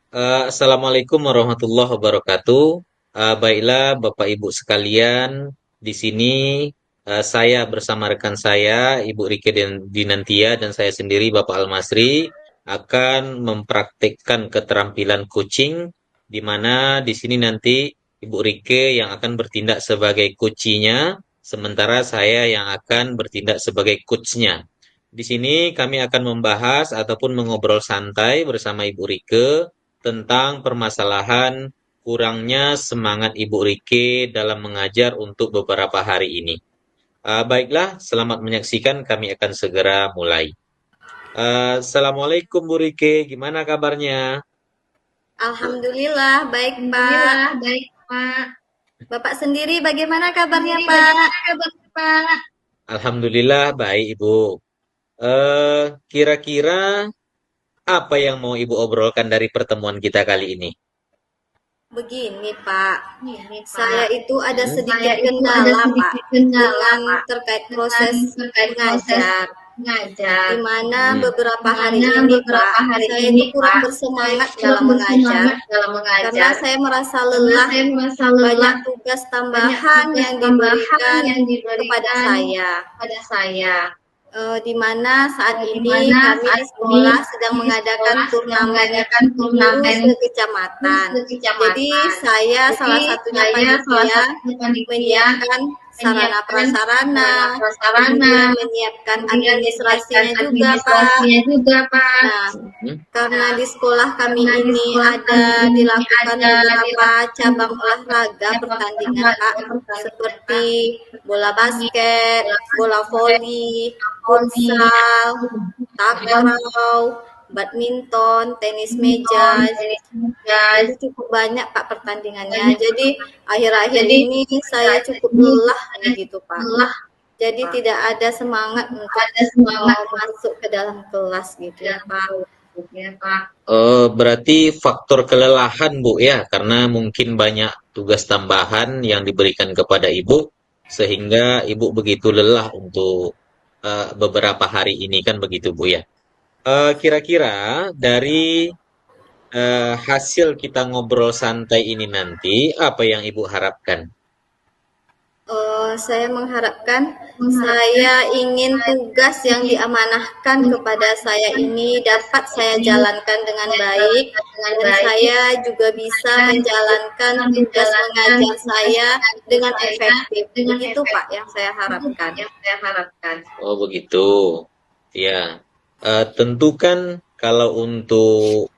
Assalamualaikum warahmatullahi wabarakatuh. Baiklah, Bapak Ibu sekalian, di sini saya bersama rekan saya, Ibu Rike Dinantia, dan saya sendiri, Bapak Almasri, akan mempraktikkan keterampilan coaching, di mana di sini nanti Ibu Rike yang akan bertindak sebagai coachinya, sementara saya yang akan bertindak sebagai coachnya. Di sini kami akan membahas ataupun mengobrol santai bersama Ibu Rike tentang permasalahan kurangnya semangat Ibu Rike dalam mengajar untuk beberapa hari ini. Baiklah, selamat menyaksikan. Kami akan segera mulai. Assalamualaikum Bu Rike, gimana kabarnya? Alhamdulillah, baik Pak. Alhamdulillah, baik Pak. Bapak sendiri bagaimana kabarnya Sendiri Pak? bagaimana kabarnya Pak? Alhamdulillah baik Ibu. Kira-kira apa yang mau Ibu obrolkan dari pertemuan kita kali ini? Begini Pak, Ini saya Pak, itu ada Hmm? sedikit saya itu ada kendala Pak sedikit kendala dengan Pak terkait dengan proses terkait proses mengajar. mengajar. Di mana Hmm. beberapa Di hari mana ini Pak, beberapa hari saya itu ini kurang Pak, saya bersemangat kurang dalam mengajar bersemangat dalam karena mengajar saya merasa karena lelah, saya merasa banyak lelah, tugas banyak tambahan tugas yang tambahan diberikan yang kepada diberikan saya. pada saya. Di mana saat Di ini mana kami di saat ini sekolah sedang di mengadakan sekolah sedang turnamen mengadakan guru turnamen sekecamatan. kurs Jadi kecamatan. saya Jadi salah satunya saya salah panitia satu panitia menyiapkan sarana menyiapkan prasarana, sarana prasarana, kemudian menyiapkan kemudian menyiapkan administrasinya juga, Pak. administrasinya juga, Pak. Nah, Hmm? karena Nah, di sekolah kami karena di ini sekolah ada kami ini dilakukan ada beberapa dilakukan cabang beberapa olahraga cabang pertandingan, Pak, olahraga pertandingan, Pak, seperti bola seperti basket, bola bola basket, voli, voli, futsal, kemudian takraw, badminton, tenis meja. badminton, tenis meja. Jadi cukup banyak Pak pertandingannya. Banyak Jadi akhir-akhir Jadi ini saya akhir-akhir cukup ini lelah saya begitu Pak. lelah, Jadi Pak. tidak ada semangat untuk Ada semangat untuk masuk ke dalam kelas gitu ya dalam Pak. ya, Pak. Berarti faktor kelelahan, Bu, ya, karena mungkin banyak tugas tambahan yang diberikan kepada Ibu, sehingga Ibu begitu lelah untuk beberapa hari ini, kan begitu, Bu, ya. Kira-kira dari hasil kita ngobrol santai ini nanti, apa yang Ibu harapkan? Saya mengharapkan Mengharapkan saya ingin saya tugas yang ingin diamanahkan kepada saya ini dapat saya ini jalankan dengan saya baik jalankan dengan dan baik. saya juga bisa Saya menjalankan bisa tugas menjalankan mengajar tugas saya mengajar dengan saya efektif. dengan Begitu Pak efektif. yang saya Itu harapkan. yang saya harapkan. Oh, begitu. Ya, tentu kan kalau untuk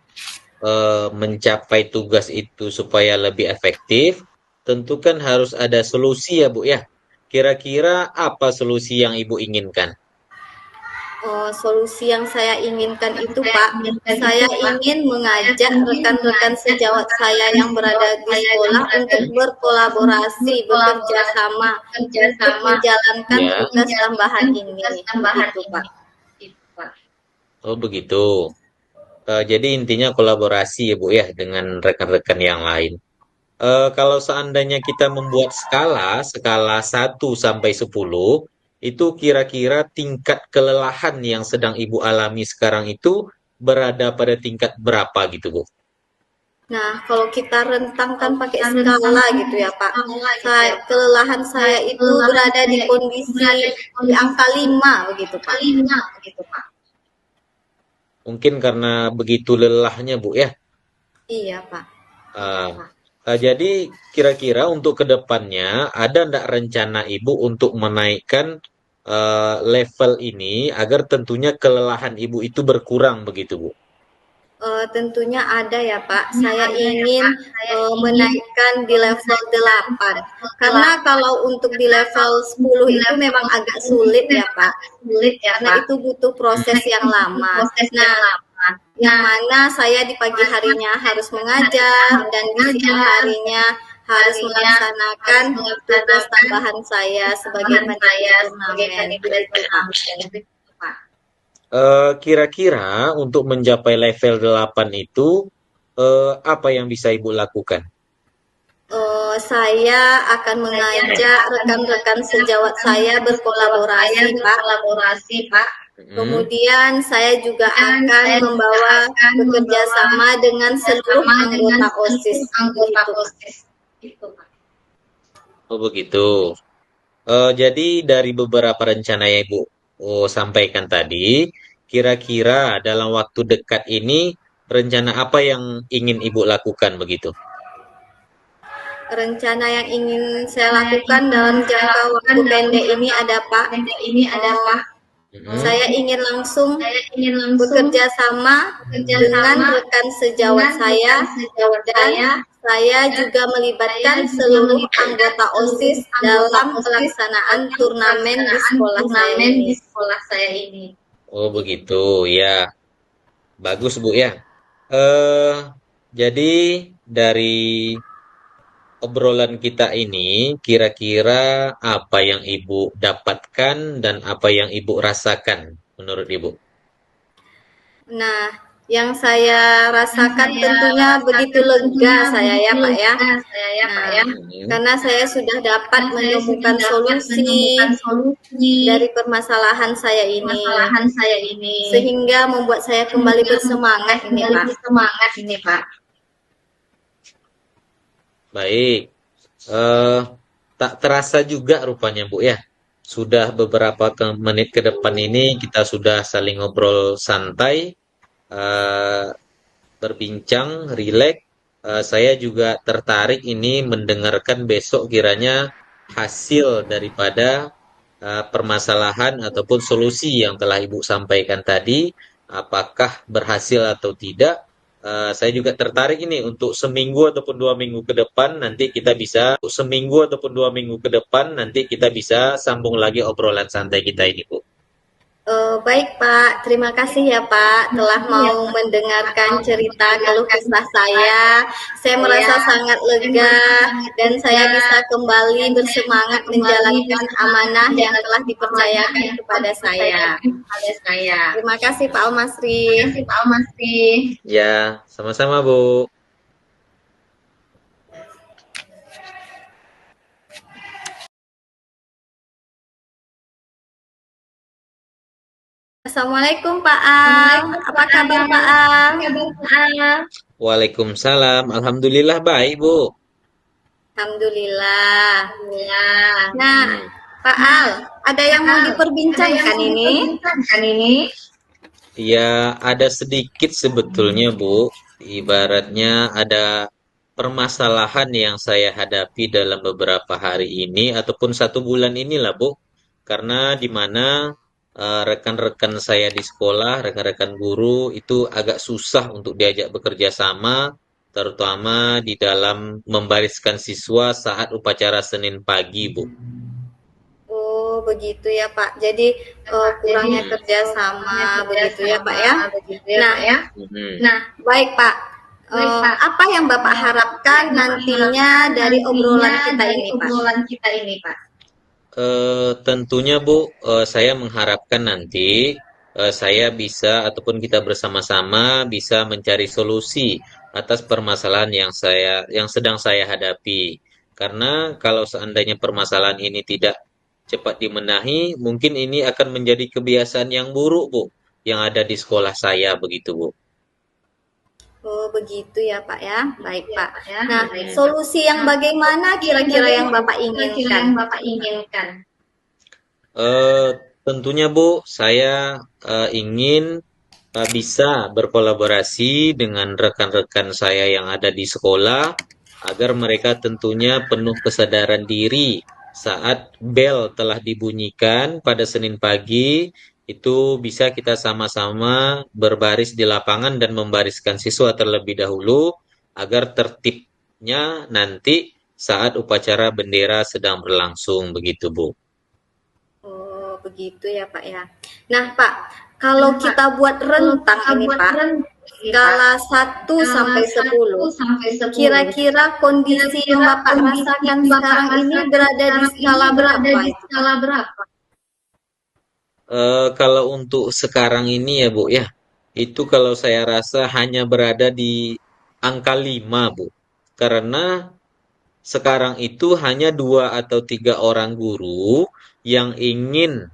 mencapai tugas itu supaya lebih efektif, tentu kan harus ada solusi ya, Bu ya. Kira-kira apa solusi yang Ibu inginkan? Solusi yang saya inginkan Yang itu saya Pak, inginkan saya itu, Pak, ingin saya mengajak ingin rekan-rekan mengajak sejawat saya rekan-rekan yang berada sejawat di saya yang sekolah berada untuk di sekolah untuk berkolaborasi, bekerja berkolaborasi, sama bekerja untuk sama menjalankan Ya, untuk tugas tambahan menjalankan ini. tugas tambahan Begitu ini. Pak. Gitu, Pak. oh begitu. Jadi intinya kolaborasi ya, Bu ya, dengan rekan-rekan yang lain. Kalau seandainya kita membuat skala 1 sampai 10, itu kira-kira tingkat kelelahan yang sedang Ibu alami sekarang itu berada pada tingkat berapa gitu, Bu? Nah, kalau kita rentangkan Kalau pakai kita skala rentangkan gitu pakai ya Pak, skala gitu ya, Pak, kelelahan saya itu kelelahan berada di saya itu kondisi berada di di angka kondisi 5 begitu Pak. kali 5 begitu, Pak. Mungkin karena begitu lelahnya, Bu ya. Iya Pak. Ah, jadi kira-kira untuk kedepannya ada ndak rencana Ibu untuk menaikkan level ini agar tentunya kelelahan Ibu itu berkurang begitu, Bu? Tentunya ada ya Pak. Tentunya Saya ada ya, ingin Pak. Saya ingin menaikkan di level menaikkan 8. level Karena 8. kalau untuk di Karena level kalau untuk 10 di itu level memang agak 10 itu sulit ya memang Pak. agak sulit ya, Karena Pak. itu butuh proses Karena yang itu butuh lama. proses yang Nah, lama. yang Nah, mana saya di pagi mana harinya saya harus di harinya mengajar harus dan di siang mengajar, harinya harus harinya melaksanakan harus tugas melaksanakan tambahan saya sebagai tambahan panitia saya sebagai turnamen. panitia Begitu Pak. turnamen. Begitu, Pak. Kira-kira untuk mencapai level 8 itu apa yang bisa Ibu lakukan? Saya akan Saya mengajak akan rekan-rekan mengajak sejawat saya rekan-rekan sejawat saya berkolaborasi, Pak. berkolaborasi, Pak. Mm-mm. Kemudian saya juga akan membawa bekerja sama dengan seluruh anggota OSIS. Gitu, Pak. Oh begitu. Jadi dari beberapa rencana yang Ibu sampaikan tadi, kira-kira dalam waktu dekat ini rencana apa yang ingin Ibu lakukan begitu? Rencana yang ingin saya lakukan dalam jangka waktu pendek ini ada Pak. Mm-mm. Saya ingin langsung bekerja sama dengan rekan sejawat saya dan saya juga melibatkan seluruh anggota OSIS dalam pelaksanaan turnamen di sekolah saya ini. Oh begitu, ya. Bagus Bu ya. Eh, jadi dari obrolan kita ini, kira-kira apa yang Ibu dapatkan dan apa yang Ibu rasakan menurut Ibu? Nah, yang saya rasakan tentunya begitu lega saya ya Pak ya. Nah, karena saya sudah dapat menemukan solusi dari permasalahan saya ini, sehingga membuat saya kembali bersemangat ini Pak. Baik, eh, tak terasa juga rupanya Bu ya. Sudah beberapa menit ke depan ini kita sudah saling ngobrol santai, eh, berbincang, rileks. Saya juga tertarik ini mendengarkan besok kiranya hasil daripada permasalahan ataupun solusi yang telah Ibu sampaikan tadi, apakah berhasil atau tidak. Saya juga tertarik ini untuk seminggu ataupun 2 minggu ke depan nanti kita bisa sambung lagi obrolan santai kita ini, Bu. Baik Pak, terima kasih ya Pak telah mau mendengarkan cerita keluh kesah saya. Saya merasa sangat lega dan saya bisa kembali bersemangat menjalankan amanah yang telah dipercayakan kepada saya. Terima kasih Pak Almasri. Ya, sama-sama, Bu. Assalamualaikum Pak Al. Apa kabar Pak Al? Waalaikumsalam. Alhamdulillah baik, Bu. Alhamdulillah. Nah, Hmm. Pak Al, ada yang mau diperbincangkan ini? Ya, ada sedikit sebetulnya, Bu. Ibaratnya ada permasalahan yang saya hadapi dalam beberapa hari ini ataupun 1 bulan inilah, Bu. Karena di mana rekan-rekan saya di sekolah, rekan-rekan guru itu agak susah untuk diajak bekerja sama, terutama di dalam membariskan siswa saat upacara Senin pagi, Bu. Oh, begitu ya Pak. Jadi kurangnya kerjasama begitu ya Pak ya. Mhm. Nah, baik Pak. Apa yang Bapak harapkan nantinya dari obrolan kita ini Pak? Tentunya Bu, saya mengharapkan nanti saya bisa ataupun kita bersama-sama bisa mencari solusi atas permasalahan yang sedang saya hadapi. Karena kalau seandainya permasalahan ini tidak cepat dibenahi, mungkin ini akan menjadi kebiasaan yang buruk, Bu, yang ada di sekolah saya begitu, Bu. Oh, begitu ya Pak ya. Baik Pak. Nah, solusi yang bagaimana kira-kira yang Bapak inginkan? Eh, Tentunya Bu, saya ingin bisa berkolaborasi dengan rekan-rekan saya yang ada di sekolah agar mereka tentunya penuh kesadaran diri saat bel telah dibunyikan pada Senin pagi itu bisa kita sama-sama berbaris di lapangan dan membariskan siswa terlebih dahulu agar tertibnya nanti saat upacara bendera sedang berlangsung begitu Bu. Oh, begitu ya Pak ya. Nah Pak, kalau kita buat rentang ini Pak, skala 1 sampai 10, kira-kira kondisi yang Bapak rasakan sekarang ini berada di skala berapa itu? Kalau untuk sekarang ini ya Bu ya, itu kalau saya rasa hanya berada di angka 5 Bu. Karena sekarang itu hanya 2 atau 3 orang guru yang ingin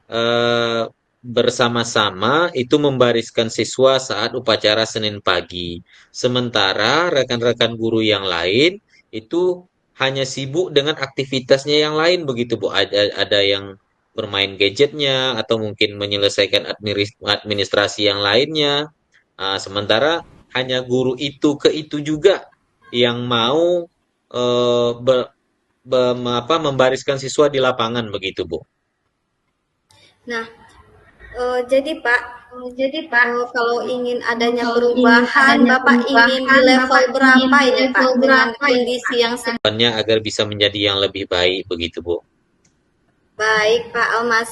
eh, bersama-sama itu membariskan siswa saat upacara Senin pagi. Sementara rekan-rekan guru yang lain itu hanya sibuk dengan aktivitasnya yang lain begitu Bu. Ada yang bermain gadgetnya atau mungkin menyelesaikan administrasi yang lainnya. Sementara hanya guru itu juga yang mau eh, be- membariskan siswa di lapangan begitu Bu. Nah, jadi Pak, Jadi Pak, kalau ingin adanya kalau ingin perubahan, adanya Bapak ingin di perubahan, level Bapak ingin berapa di ini Pak level dengan berapa ini kondisi Pak? yang Harapannya agar bisa menjadi yang lebih baik begitu Bu. baik Pak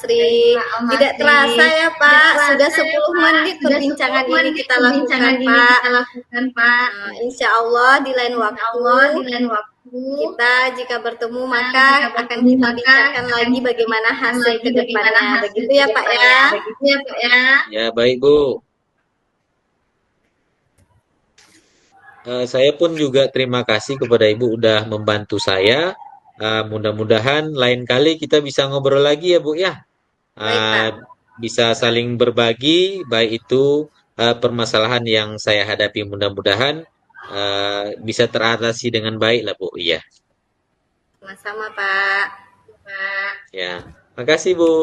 Baik Almasri? Pak Tidak terasa Almasri, ya tidak Pak, sudah terasa ya 10 Pak, menit sudah 10 perbincangan ini menit kita lakukan perbincangan ini Pak. kita lakukan Pak. Insya Allah di lain Insya waktu Allah di lain waktu kita jika bertemu kita maka jika akan bertemu kita maka bicarakan akan lagi kita bagaimana bicarakan hasil lagi ke bagaimana depannya. hasil Begitu ke ya Pak depannya. ya. Begitu ya Pak ya. Ya baik Bu. Saya pun juga terima kasih kepada Ibu udah membantu saya. Mudah-mudahan lain kali kita bisa ngobrol lagi ya Bu ya. Baik Pak. Uh, Bisa saling berbagi, baik itu permasalahan yang saya hadapi mudah-mudahan bisa teratasi dengan baik lah Bu. Iya, Sama-sama Pak. Pak. ya. Makasih Bu.